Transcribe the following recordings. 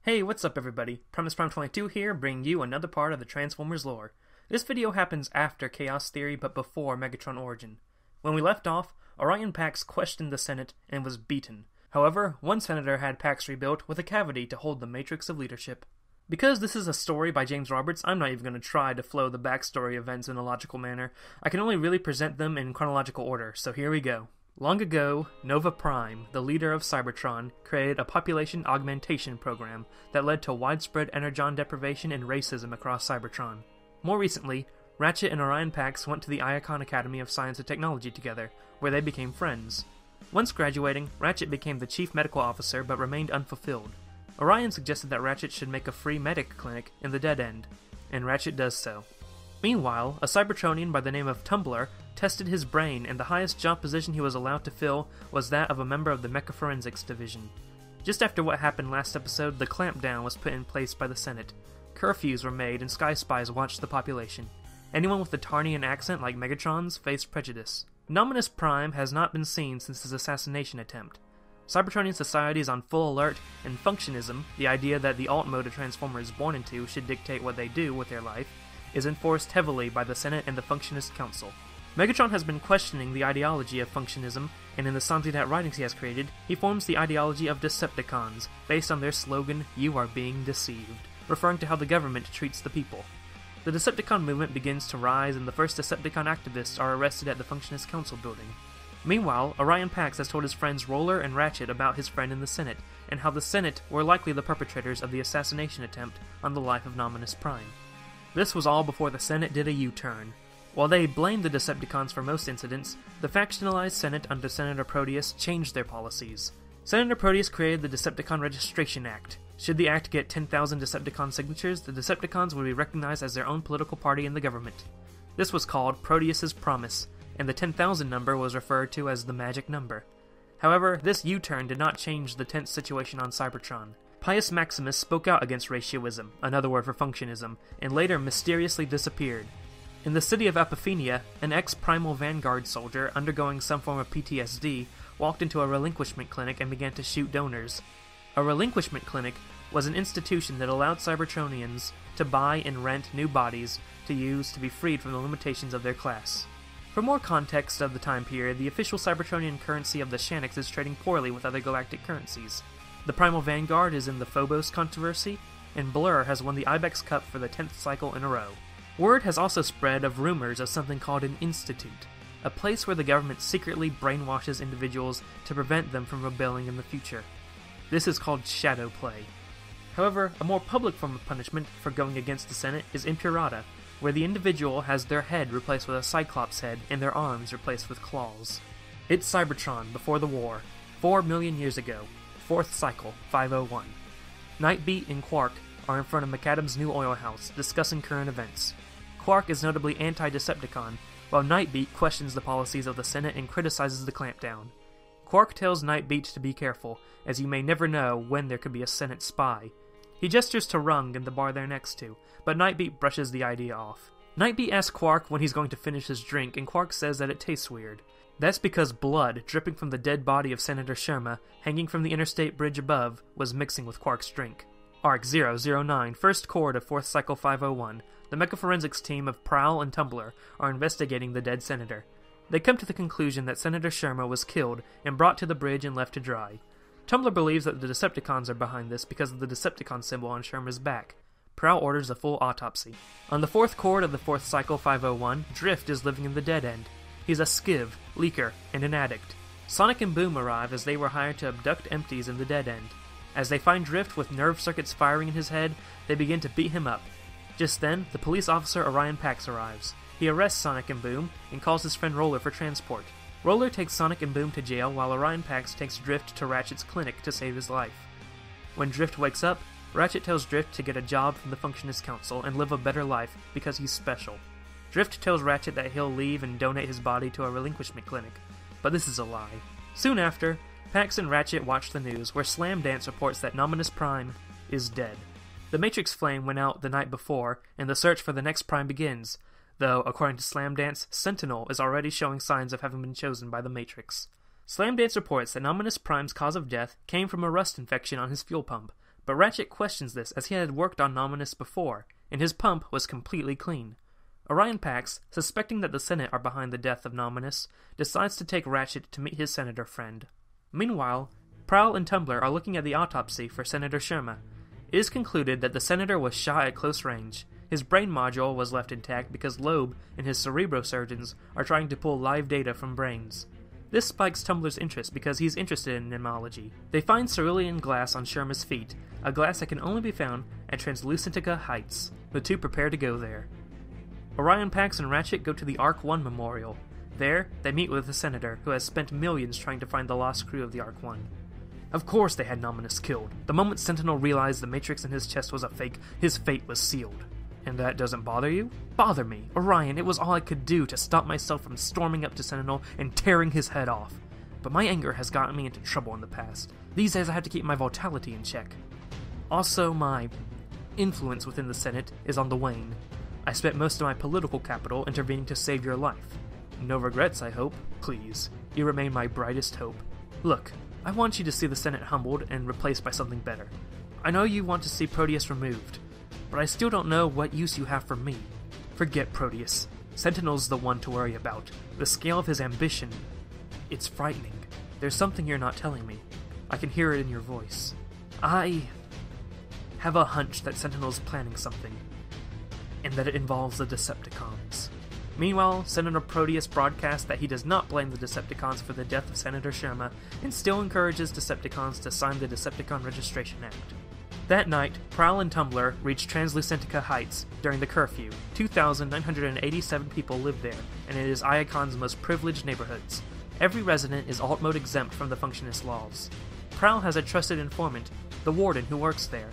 Hey, what's up everybody? Primus Prime 22 here, bringing you another part of the Transformers lore. This video happens after Chaos Theory, but before Megatron Origin. When we left off, Orion Pax questioned the Senate and was beaten. However, one senator had Pax rebuilt with a cavity to hold the Matrix of Leadership. Because this is a story by James Roberts, I'm not even going to try to flow the backstory events in a logical manner. I can only really present them in chronological order, so here we go. Long ago, Nova Prime, the leader of Cybertron, created a population augmentation program that led to widespread energon deprivation and racism across Cybertron. More recently, Ratchet and Orion Pax went to the Iacon Academy of Science and Technology together, where they became friends. Once graduating, Ratchet became the chief medical officer but remained unfulfilled. Orion suggested that Ratchet should make a free medic clinic in the Dead End, and Ratchet does so. Meanwhile, a Cybertronian by the name of Tumbler tested his brain, and the highest job position he was allowed to fill was that of a member of the Mecha Forensics Division. Just after what happened last episode, the clampdown was put in place by the Senate. Curfews were made and Sky Spies watched the population. Anyone with a Tarnian accent like Megatron's faced prejudice. Nominus Prime has not been seen since his assassination attempt. Cybertronian society is on full alert, and Functionism, the idea that the alt mode a Transformer is born into should dictate what they do with their life, is enforced heavily by the Senate and the Functionist Council. Megatron has been questioning the ideology of Functionism, and in the Sanzidat writings he has created, he forms the ideology of Decepticons, based on their slogan, "You are being deceived," referring to how the government treats the people. The Decepticon movement begins to rise, and the first Decepticon activists are arrested at the Functionist Council building. Meanwhile, Orion Pax has told his friends Roller and Ratchet about his friend in the Senate, and how the Senate were likely the perpetrators of the assassination attempt on the life of Nominus Prime. This was all before the Senate did a U-turn. While they blamed the Decepticons for most incidents, the factionalized Senate under Senator Proteus changed their policies. Senator Proteus created the Decepticon Registration Act. Should the act get 10,000 Decepticon signatures, the Decepticons would be recognized as their own political party in the government. This was called Proteus's Promise, and the 10,000 number was referred to as the magic number. However, this U-turn did not change the tense situation on Cybertron. Pius Maximus spoke out against ratioism, another word for functionism, and later mysteriously disappeared. In the city of Epiphania, an ex-Primal Vanguard soldier undergoing some form of PTSD walked into a relinquishment clinic and began to shoot donors. A relinquishment clinic was an institution that allowed Cybertronians to buy and rent new bodies to use to be freed from the limitations of their class. For more context of the time period, the official Cybertronian currency of the Shannix is trading poorly with other galactic currencies. The Primal Vanguard is in the Phobos controversy, and Blur has won the Ibex Cup for the 10th cycle in a row. Word has also spread of rumors of something called an institute, a place where the government secretly brainwashes individuals to prevent them from rebelling in the future. This is called Shadowplay. However, a more public form of punishment for going against the Senate is Impurata, where the individual has their head replaced with a Cyclops head and their arms replaced with claws. It's Cybertron before the war, 4 million years ago, 4th cycle, 501. Nightbeat and Quark are in front of McAdam's new oil house, discussing current events. Quark is notably anti-Decepticon, while Nightbeat questions the policies of the Senate and criticizes the clampdown. Quark tells Nightbeat to be careful, as you may never know when there could be a Senate spy. He gestures to Rung in the bar they're next to, but Nightbeat brushes the idea off. Nightbeat asks Quark when he's going to finish his drink, and Quark says that it tastes weird. That's because blood, dripping from the dead body of Senator Sherma, hanging from the interstate bridge above, was mixing with Quark's drink. Arc 009, first chord of 4th cycle 501, the Mecha Forensics team of Prowl and Tumbler are investigating the dead senator. They come to the conclusion that Senator Sherma was killed and brought to the bridge and left to dry. Tumbler believes that the Decepticons are behind this because of the Decepticon symbol on Sherma's back. Prowl orders a full autopsy. On the 4th chord of the 4th cycle 501, Drift is living in the Dead End. He's a skiv, leaker, and an addict. Sonic and Boom arrive as they were hired to abduct empties in the Dead End. As they find Drift with nerve circuits firing in his head, they begin to beat him up. Just then, the police officer Orion Pax arrives. He arrests Sonic and Boom and calls his friend Roller for transport. Roller takes Sonic and Boom to jail while Orion Pax takes Drift to Ratchet's clinic to save his life. When Drift wakes up, Ratchet tells Drift to get a job from the Functionist Council and live a better life because he's special. Drift tells Ratchet that he'll leave and donate his body to a relinquishment clinic, but this is a lie. Soon after, Pax and Ratchet watch the news where Slam Dance reports that Nominus Prime is dead. The Matrix Flame went out the night before, and the search for the next Prime begins, though, according to Slam Dance, Sentinel is already showing signs of having been chosen by the Matrix. Slam Dance reports that Nominus Prime's cause of death came from a rust infection on his fuel pump, But Ratchet questions this as he had worked on Nominus before, and his pump was completely clean. Orion Pax, suspecting that the Senate are behind the death of Nominus, decides to take Ratchet to meet his senator friend. Meanwhile, Prowl and Tumbler are looking at the autopsy for Senator Sherma. It is concluded that the senator was shot at close range. His brain module was left intact because Loeb and his cerebrosurgeons are trying to pull live data from brains. This spikes Tumbler's interest because he's interested in nemology. They find cerulean glass on Sherma's feet, a glass that can only be found at Translucentica Heights. The two prepare to go there. Orion Pax and Ratchet go to the Ark-1 Memorial. There, they meet with the Senator, who has spent millions trying to find the lost crew of the Ark-1. Of course they had Nominus killed. The moment Sentinel realized the matrix in his chest was a fake, his fate was sealed. And that doesn't bother you? Bother me. Orion, it was all I could do to stop myself from storming up to Sentinel and tearing his head off. But my anger has gotten me into trouble in the past. These days I have to keep my vitality in check. Also, my influence within the Senate is on the wane. I spent most of my political capital intervening to save your life. No regrets, I hope. Please. You remain my brightest hope. Look, I want you to see the Senate humbled and replaced by something better. I know you want to see Proteus removed, but I still don't know what use you have for me. Forget Proteus. Sentinel's the one to worry about. The scale of his ambition. It's frightening. There's something you're not telling me. I can hear it in your voice. I have a hunch that Sentinel's planning something, and that it involves the Decepticons. Meanwhile, Senator Proteus broadcasts that he does not blame the Decepticons for the death of Senator Sherma, and still encourages Decepticons to sign the Decepticon Registration Act. That night, Prowl and Tumbler reach Translucentica Heights during the curfew. 2,987 people live there, and it is Iacon's most privileged neighborhoods. Every resident is alt-mode exempt from the Functionist laws. Prowl has a trusted informant, the Warden who works there.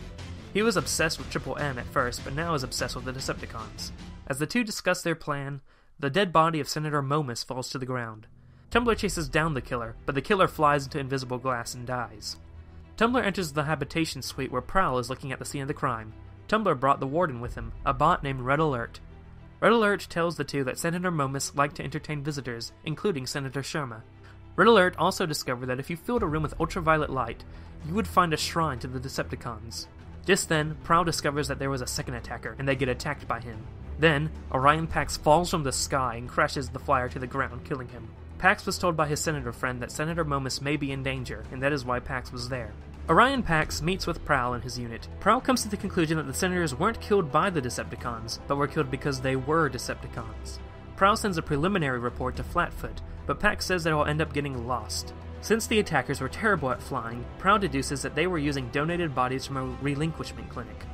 He was obsessed with Triple M at first, but now is obsessed with the Decepticons. As the two discuss their plan, the dead body of Senator Momus falls to the ground. Tumbler chases down the killer, but the killer flies into invisible glass and dies. Tumbler enters the habitation suite where Prowl is looking at the scene of the crime. Tumbler brought the Warden with him, a bot named Red Alert. Red Alert tells the two that Senator Momus liked to entertain visitors, including Senator Sherma. Red Alert also discovered that if you filled a room with ultraviolet light, you would find a shrine to the Decepticons. Just then, Prowl discovers that there was a second attacker, and they get attacked by him. Then, Orion Pax falls from the sky and crashes the flyer to the ground, killing him. Pax was told by his senator friend that Senator Momus may be in danger, and that is why Pax was there. Orion Pax meets with Prowl and his unit. Prowl comes to the conclusion that the senators weren't killed by the Decepticons, but were killed because they were Decepticons. Prowl sends a preliminary report to Flatfoot, but Pax says that it will end up getting lost. Since the attackers were terrible at flying, Prowl deduces that they were using donated bodies from a relinquishment clinic.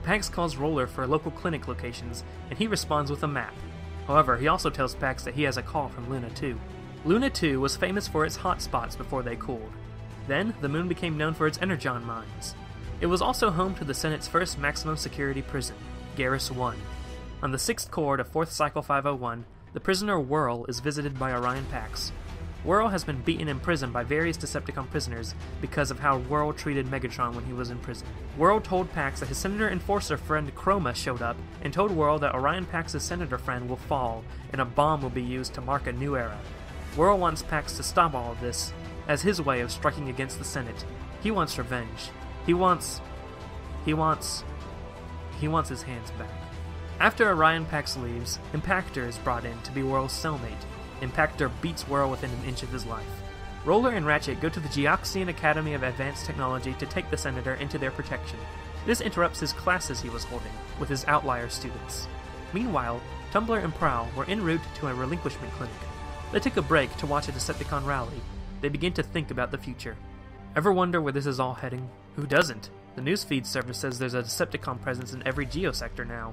Pax calls Roller for local clinic locations, and he responds with a map. However, he also tells Pax that he has a call from Luna 2. Luna 2 was famous for its hot spots before they cooled. Then, the moon became known for its energon mines. It was also home to the Senate's first maximum security prison, Garrus 1. On the 6th chord of 4th Cycle 501, the prisoner Whirl is visited by Orion Pax. Whirl has been beaten in prison by various Decepticon prisoners because of how Whirl treated Megatron when he was in prison. Whirl told Pax that his Senator Enforcer friend Chroma showed up and told Whirl that Orion Pax's Senator friend will fall and a bomb will be used to mark a new era. Whirl wants Pax to stop all of this as his way of striking against the Senate. He wants revenge. He wants his hands back. After Orion Pax leaves, Impactor is brought in to be Whirl's cellmate. Impactor beats Whirl within an inch of his life. Roller and Ratchet go to the Geoxian Academy of Advanced Technology to take the Senator into their protection. This interrupts his classes he was holding, with his outlier students. Meanwhile, Tumbler and Prowl were en route to a relinquishment clinic. They took a break to watch a Decepticon rally. They begin to think about the future. Ever wonder where this is all heading? Who doesn't? The newsfeed service says there's a Decepticon presence in every geosector now.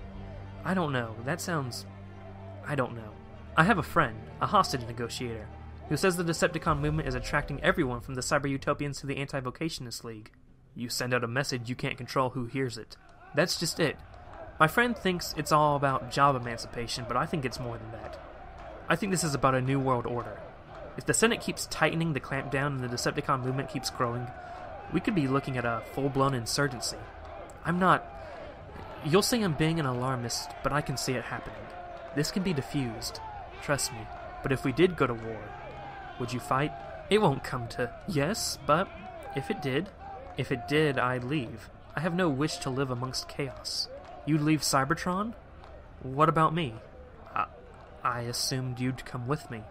I don't know. I don't know. I have a friend, a hostage negotiator, who says the Decepticon movement is attracting everyone from the Cyber-Utopians to the Anti-Vocationist League. You send out a message, you can't control who hears it. That's just it. My friend thinks it's all about job emancipation, but I think it's more than that. I think this is about a new world order. If the Senate keeps tightening the clampdown and the Decepticon movement keeps growing, we could be looking at a full-blown insurgency. You'll say I'm being an alarmist, but I can see it happening. This can be diffused. Trust me. But if we did go to war, would you fight? It won't come to yes, but if it did, I'd leave. I have no wish to live amongst chaos. You'd leave Cybertron? What about me? I assumed you'd come with me.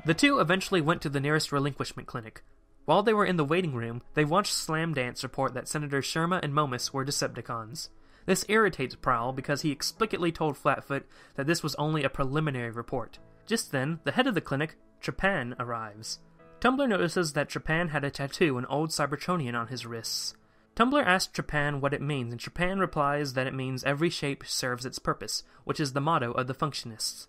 The two eventually went to the nearest relinquishment clinic. While they were in the waiting room, they watched Slamdance report that Senators Sherma and Momus were Decepticons. This irritates Prowl because he explicitly told Flatfoot that this was only a preliminary report. Just then, the head of the clinic, Trepan, arrives. Tumbler notices that Trepan had a tattoo, an old Cybertronian, on his wrists. Tumbler asks Trepan what it means, and Trepan replies that it means every shape serves its purpose, which is the motto of the Functionists.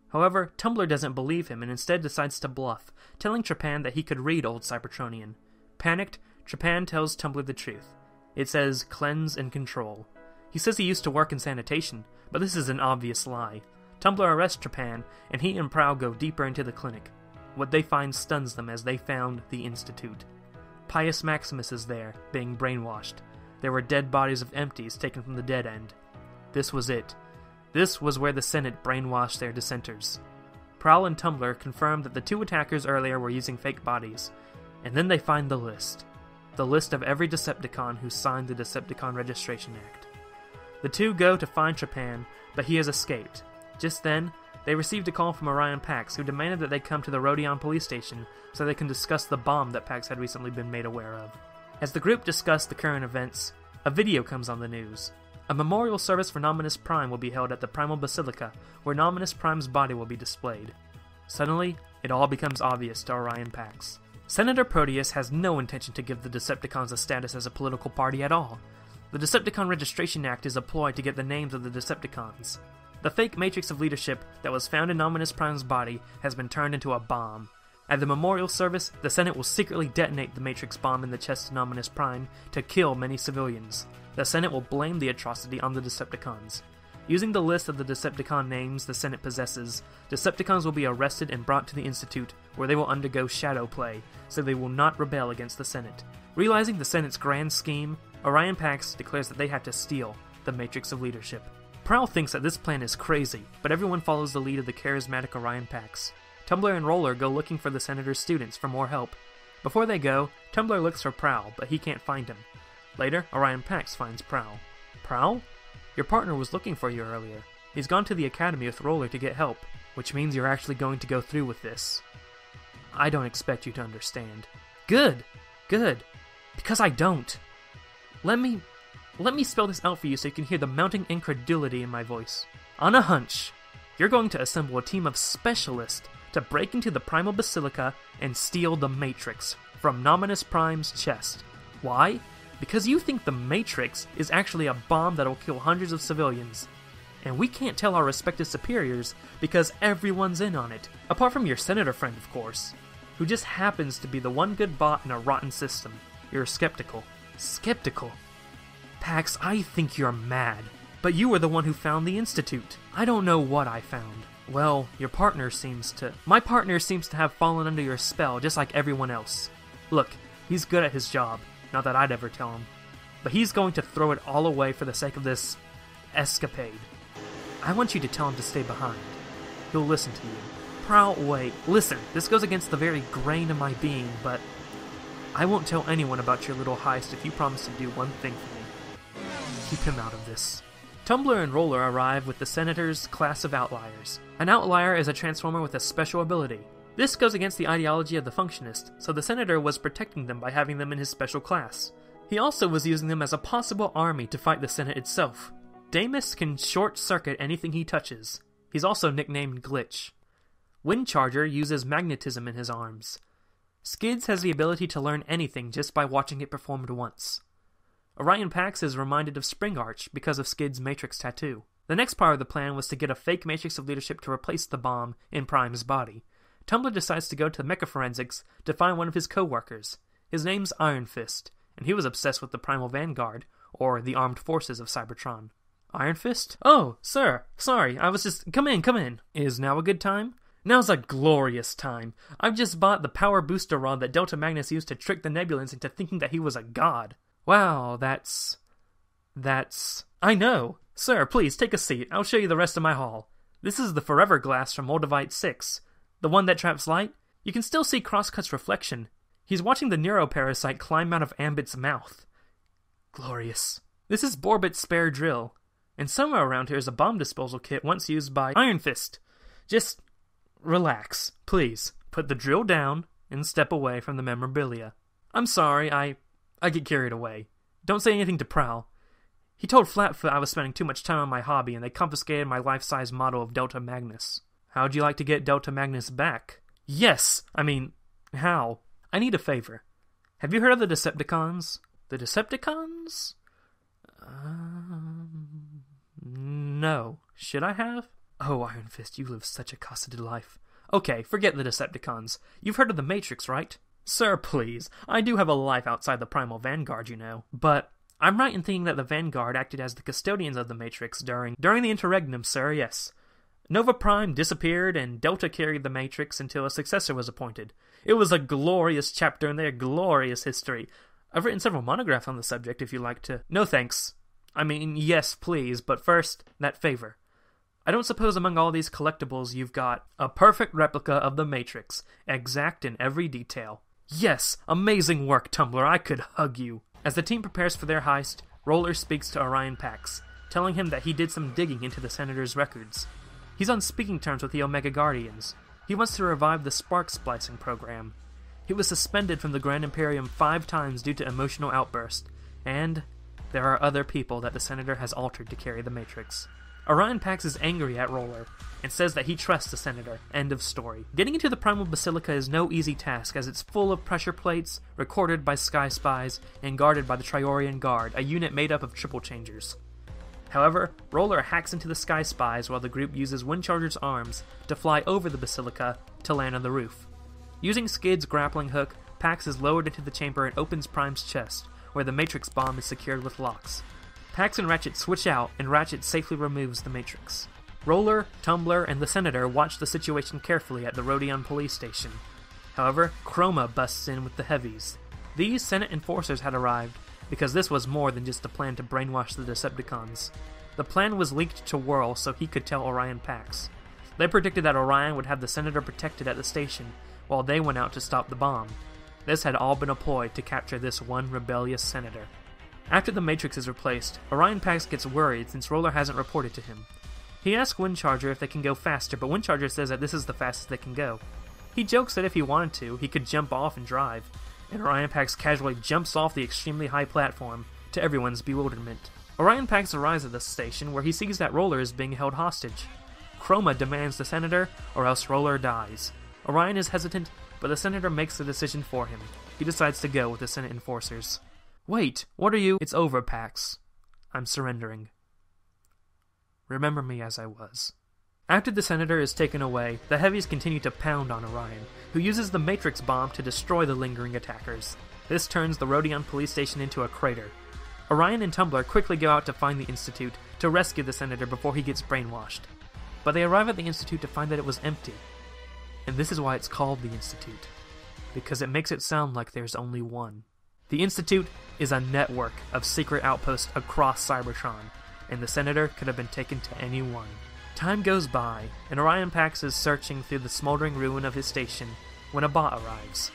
However, Tumbler doesn't believe him and instead decides to bluff, telling Trepan that he could read Old Cybertronian. Panicked, Trepan tells Tumbler the truth. It says, cleanse and control. He says he used to work in sanitation, but this is an obvious lie. Tumbler arrests Trepan, and he and Prowl go deeper into the clinic. What they find stuns them as they found the Institute. Pius Maximus is there, being brainwashed. There were dead bodies of empties taken from the dead end. This was it. This was where the Senate brainwashed their dissenters. Prowl and Tumbler confirmed that the two attackers earlier were using fake bodies, and then they find the list. The list of every Decepticon who signed the Decepticon Registration Act. The two go to find Trepan, but he has escaped. Just then, they received a call from Orion Pax, who demanded that they come to the Rodion police station so they can discuss the bomb that Pax had recently been made aware of. As the group discussed the current events, a video comes on the news. A memorial service for Nominus Prime will be held at the Primal Basilica, where Nominus Prime's body will be displayed. Suddenly, it all becomes obvious to Orion Pax. Senator Proteus has no intention to give the Decepticons a status as a political party at all. The Decepticon Registration Act is a ploy to get the names of the Decepticons. The fake matrix of leadership that was found in Nominus Prime's body has been turned into a bomb. At the memorial service, the Senate will secretly detonate the matrix bomb in the chest of Nominus Prime to kill many civilians. The Senate will blame the atrocity on the Decepticons. Using the list of the Decepticon names the Senate possesses, Decepticons will be arrested and brought to the Institute, where they will undergo Shadowplay, so they will not rebel against the Senate. Realizing the Senate's grand scheme, Orion Pax declares that they have to steal the Matrix of Leadership. Prowl thinks that this plan is crazy, but everyone follows the lead of the charismatic Orion Pax. Tumbler and Roller go looking for the Senator's students for more help. Before they go, Tumbler looks for Prowl, but he can't find him. Later, Orion Pax finds Prowl. Prowl? Your partner was looking for you earlier. He's gone to the academy with Roller to get help, which means you're actually going to go through with this. I don't expect you to understand. Good! Good! Because I don't. Let me spell this out for you so you can hear the mounting incredulity in my voice. On a hunch, you're going to assemble a team of specialists to break into the Primal Basilica and steal the Matrix from Nominus Prime's chest. Why? Because you think the Matrix is actually a bomb that'll kill hundreds of civilians. And we can't tell our respective superiors because everyone's in on it. Apart from your senator friend, of course, who just happens to be the one good bot in a rotten system. You're skeptical. Skeptical? Pax, I think you're mad. But you were the one who found the Institute. I don't know what I found. Well, my partner seems to have fallen under your spell just like everyone else. Look, he's good at his job. Not that I'd ever tell him. But he's going to throw it all away for the sake of this escapade. I want you to tell him to stay behind. He'll listen to you. Prowl, wait, listen, this goes against the very grain of my being, but I won't tell anyone about your little heist if you promise to do one thing for me. Keep him out of this. Tumbler and Roller arrive with the Senator's class of outliers. An outlier is a Transformer with a special ability. This goes against the ideology of the Functionist, so the Senator was protecting them by having them in his special class. He also was using them as a possible army to fight the Senate itself. Damus can short-circuit anything he touches. He's also nicknamed Glitch. Windcharger uses magnetism in his arms. Skids has the ability to learn anything just by watching it performed once. Orion Pax is reminded of Spring Arch because of Skid's Matrix tattoo. The next part of the plan was to get a fake Matrix of Leadership to replace the bomb in Prime's body. Tumbler decides to go to Mecha Forensics to find one of his co-workers. His name's Iron Fist, and he was obsessed with the Primal Vanguard, or the Armed Forces of Cybertron. Iron Fist? Oh, sir, sorry, I was just... Come in. Is now a good time? Now's a glorious time. I've just bought the power booster rod that Delta Magnus used to trick the Nebulans into thinking that he was a god. Wow, that's... I know. Sir, please, take a seat. I'll show you the rest of my haul. This is the Forever Glass from Moldavite 6. The one that traps light? You can still see Crosscut's reflection. He's watching the neuroparasite climb out of Ambit's mouth. Glorious. This is Borbit's spare drill, and somewhere around here is a bomb disposal kit once used by Iron Fist. Just relax, please. Put the drill down and step away from the memorabilia. I'm sorry, I get carried away. Don't say anything to Prowl. He told Flatfoot I was spending too much time on my hobby, and they confiscated my life-size model of Delta Magnus. How'd you like to get Delta Magnus back? Yes! How? I need a favor. Have you heard of the Decepticons? The Decepticons? No. Should I have? Oh, Iron Fist, you live such a cosseted life. Okay, forget the Decepticons. You've heard of the Matrix, right? Sir, please. I do have a life outside the Primal Vanguard, you know. But I'm right in thinking that the Vanguard acted as the custodians of the Matrix during the interregnum, sir, yes. Nova Prime disappeared, and Delta carried the Matrix until a successor was appointed. It was a glorious chapter in their glorious history. I've written several monographs on the subject if you'd like to... No thanks. Yes, please, but first, that favor. I don't suppose among all these collectibles you've got a perfect replica of the Matrix, exact in every detail. Yes, amazing work, Tumbler, I could hug you. As the team prepares for their heist, Roller speaks to Orion Pax, telling him that he did some digging into the Senator's records. He's on speaking terms with the Omega Guardians. He wants to revive the Spark Splicing program. He was suspended from the Grand Imperium 5 times due to emotional outburst, and there are other people that the Senator has altered to carry the Matrix. Orion Pax is angry at Roller, and says that he trusts the Senator. End of story. Getting into the Primal Basilica is no easy task, as it's full of pressure plates, recorded by Sky Spies, and guarded by the Triorian Guard, a unit made up of triple changers. However, Roller hacks into the Sky Spies while the group uses Windcharger's arms to fly over the Basilica to land on the roof. Using Skid's grappling hook, Pax is lowered into the chamber and opens Prime's chest, where the Matrix bomb is secured with locks. Pax and Ratchet switch out, and Ratchet safely removes the Matrix. Roller, Tumbler, and the Senator watch the situation carefully at the Rodion police station. However, Chroma busts in with the heavies. These Senate enforcers had arrived because this was more than just a plan to brainwash the Decepticons. The plan was leaked to Whirl so he could tell Orion Pax. They predicted that Orion would have the Senator protected at the station while they went out to stop the bomb. This had all been a ploy to capture this one rebellious Senator. After the Matrix is replaced, Orion Pax gets worried since Roller hasn't reported to him. He asks Windcharger if they can go faster, but Windcharger says that this is the fastest they can go. He jokes that if he wanted to, he could jump off and drive, and Orion Pax casually jumps off the extremely high platform, to everyone's bewilderment. Orion Pax arrives at the station where he sees that Roller is being held hostage. Chroma demands the Senator, or else Roller dies. Orion is hesitant, but the Senator makes the decision for him. He decides to go with the Senate enforcers. Wait, what are you? It's over, Pax. I'm surrendering. Remember me as I was. After the Senator is taken away, the Heavies continue to pound on Orion, who uses the Matrix bomb to destroy the lingering attackers. This turns the Rodion police station into a crater. Orion and Tumbler quickly go out to find the Institute to rescue the Senator before he gets brainwashed. But they arrive at the Institute to find that it was empty. And this is why it's called the Institute, because it makes it sound like there's only one. The Institute is a network of secret outposts across Cybertron, and the Senator could have been taken to any one. Time goes by, and Orion Pax is searching through the smoldering ruin of his station when a bot arrives.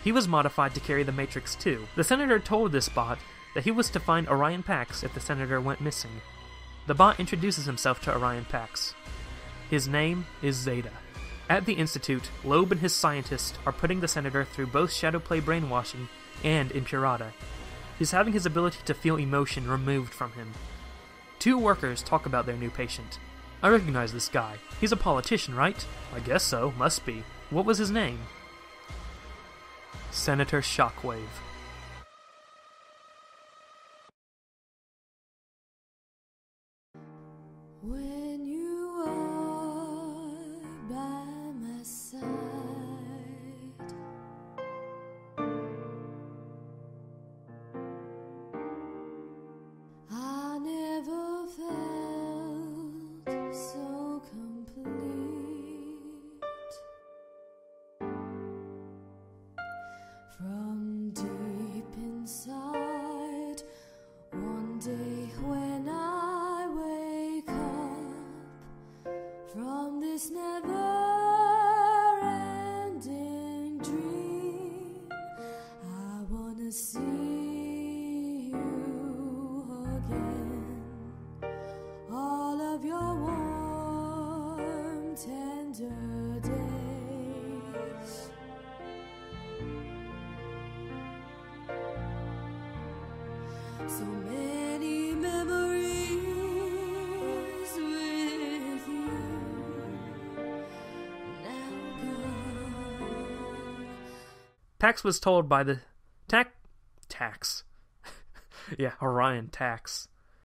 He was modified to carry the Matrix too. The Senator told this bot that he was to find Orion Pax if the Senator went missing. The bot introduces himself to Orion Pax. His name is Zeta. At the Institute, Loeb and his scientists are putting the Senator through both Shadowplay brainwashing and Impurata. He's having his ability to feel emotion removed from him. 2 workers talk about their new patient. I recognize this guy. He's a politician, right? I guess so, must be. What was his name? Senator Shockwave. When you are by my side, I never felt so complete. From deep inside, one day when I wake up from this never-ending dream, I wanna see you. So many memories with you now gone. Pax was told by the Tax. Yeah, Orion Tax